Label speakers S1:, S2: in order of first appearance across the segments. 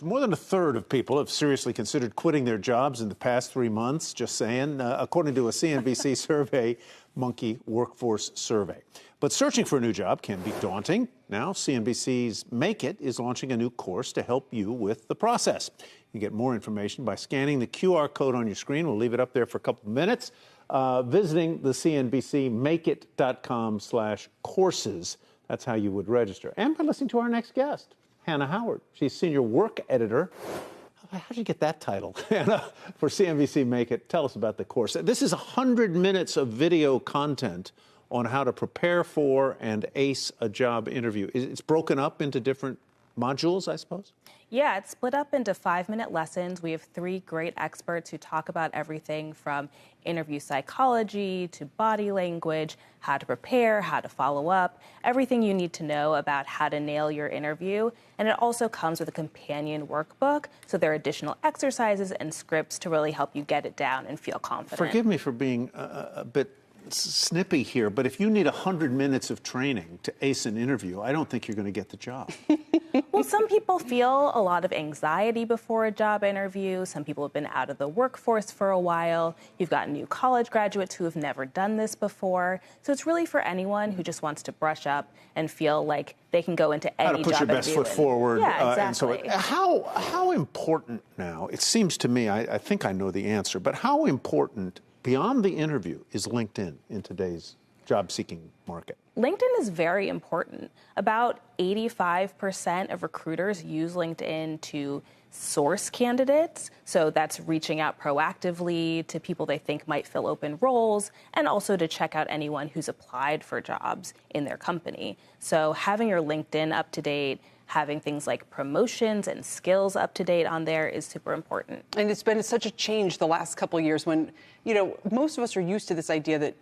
S1: More than a third of people have seriously considered quitting their jobs in the past 3 months, just saying, according to a CNBC survey, Monkey Workforce Survey. But searching for a new job can be daunting. Now, CNBC's Make It is launching a new course to help you with the process. You get more information by scanning the QR code on your screen. We'll leave it up there for a couple of minutes. Visiting the CNBCMakeIt.com/courses. That's how you would register. And by listening to our next guest, Hanna Howard. She's senior work editor. How'd you get that title, Hanna, for CNBC Make It? Tell us about the course. This is 100 minutes of video content on how to prepare for and ace a job interview. It's broken up into different modules, I suppose?
S2: Yeah, it's split up into 5-minute lessons. We have 3 great experts who talk about everything from interview psychology to body language, how to prepare, how to follow up, everything you need to know about how to nail your interview. And it also comes with a companion workbook, so there are additional exercises and scripts to really help you get it down and feel confident.
S1: Forgive me for being a bit snippy here, but if you need 100 minutes of training to ace an interview, I don't think you're going to get the job.
S2: Well, some people feel a lot of anxiety before a job interview. Some people have been out of the workforce for a while. You've got new college graduates who have never done this before. So it's really for anyone who just wants to brush up and feel like they can go into any job interview.
S1: How to put your best foot forward.
S2: Yeah, exactly.
S1: And so how important now, it seems to me, I think I know the answer, but how important beyond the interview is LinkedIn in today's job-seeking market?
S2: LinkedIn is very important. About 85% of recruiters use LinkedIn to source candidates. So that's reaching out proactively to people they think might fill open roles, and also to check out anyone who's applied for jobs in their company. So having your LinkedIn up to date, having things like promotions and skills up to date on there is super important.
S3: And it's been such a change the last couple of years when, most of us are used to this idea that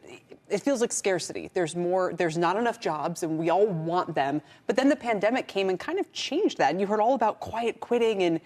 S3: it feels like scarcity. There's not enough jobs and we all want them. But then the pandemic came and kind of changed that. And you heard all about quiet quitting and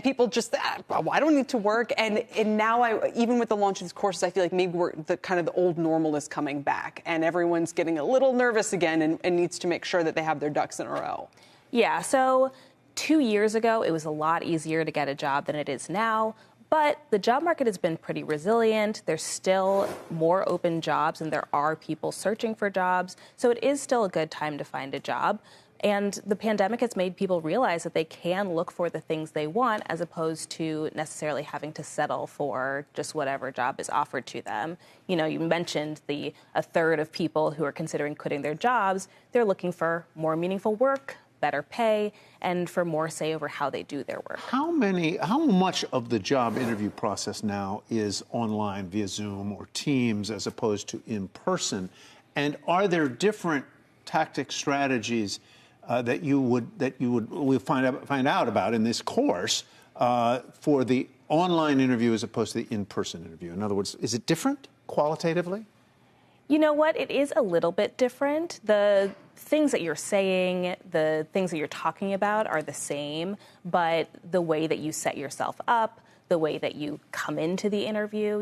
S3: people just, I don't need to work. And now even with the launch of these courses, I feel like maybe the old normal is coming back and everyone's getting a little nervous again and needs to make sure that they have their ducks in a row.
S2: Yeah, so 2 years ago, it was a lot easier to get a job than it is now. But the job market has been pretty resilient. There's still more open jobs than there are people searching for jobs. So it is still a good time to find a job. And the pandemic has made people realize that they can look for the things they want as opposed to necessarily having to settle for just whatever job is offered to them. You mentioned a third of people who are considering quitting their jobs. They're looking for more meaningful work, better pay, and for more say over how they do their work.
S1: How much of the job interview process now is online via Zoom or Teams as opposed to in person? And are there different tactic strategies that we'll find out about in this course for the online interview as opposed to the in-person interview? In other words, is it different qualitatively?
S2: You know what? It is a little bit different. The things that you're saying, the things that you're talking about are the same, but the way that you set yourself up, the way that you come into the interview,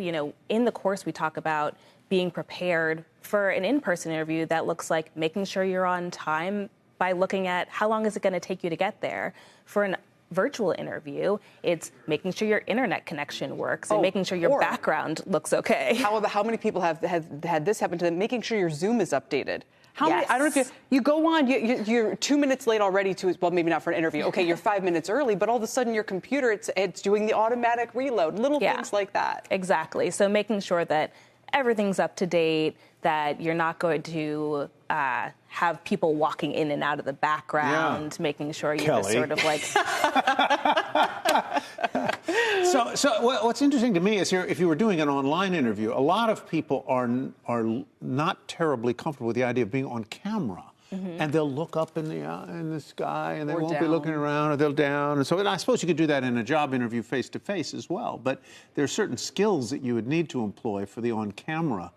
S2: in the course we talk about being prepared for an in-person interview that looks like making sure you're on time by looking at how long is it going to take you to get there. For an virtual interview, it's making sure your internet connection works and making sure your background looks okay.
S3: How many people have had this happen to them? Making sure your Zoom is updated.
S2: Yes.
S3: I don't know if you go on, you're 2 minutes late already well, maybe not for an interview. Okay, you're 5 minutes early, but all of a sudden your computer, it's doing the automatic reload, little things like that.
S2: Exactly. So making sure that everything's up to date, that you're not going to have people walking in and out of the background, making sure you're just sort of like...
S1: So what's interesting to me is if you were doing an online interview, a lot of people are not terribly comfortable with the idea of being on camera. Mm-hmm. And they'll look up in the sky, and they won't be looking around, or they'll down. And I suppose you could do that in a job interview face-to-face as well. But there are certain skills that you would need to employ for the on-camera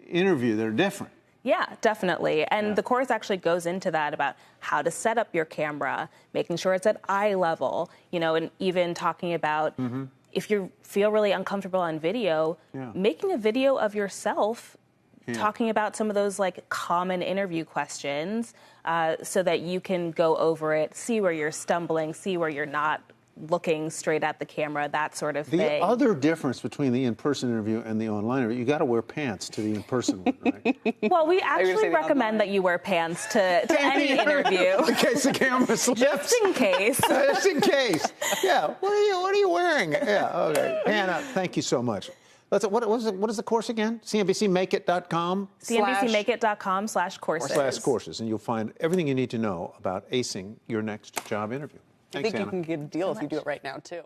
S1: interview that are different.
S2: Yeah, definitely. And the course actually goes into that about how to set up your camera, making sure it's at eye level, and even talking about if you feel really uncomfortable on video, making a video of yourself talking about some of those common interview questions so that you can go over it, see where you're stumbling, see where you're not looking straight at the camera, that sort of
S1: The
S2: thing.
S1: other difference between the in-person interview and the online interview, you got to wear pants to the in-person one, right?
S2: Well, we
S3: gonna
S2: actually
S3: say the
S2: recommend that you wear pants to any interview.
S1: In case the camera slips.
S2: Just in case.
S1: Just in case. Yeah. What are you wearing? Yeah. Okay. Hanna, thank you so much. What is the course again? CNBCMakeIt.com?
S2: CNBCMakeIt.com/courses.
S1: And you'll find everything you need to know about acing your next job interview.
S3: I
S1: Thanks,
S3: think you
S1: Hanna.
S3: can get a deal if you do it right now, too.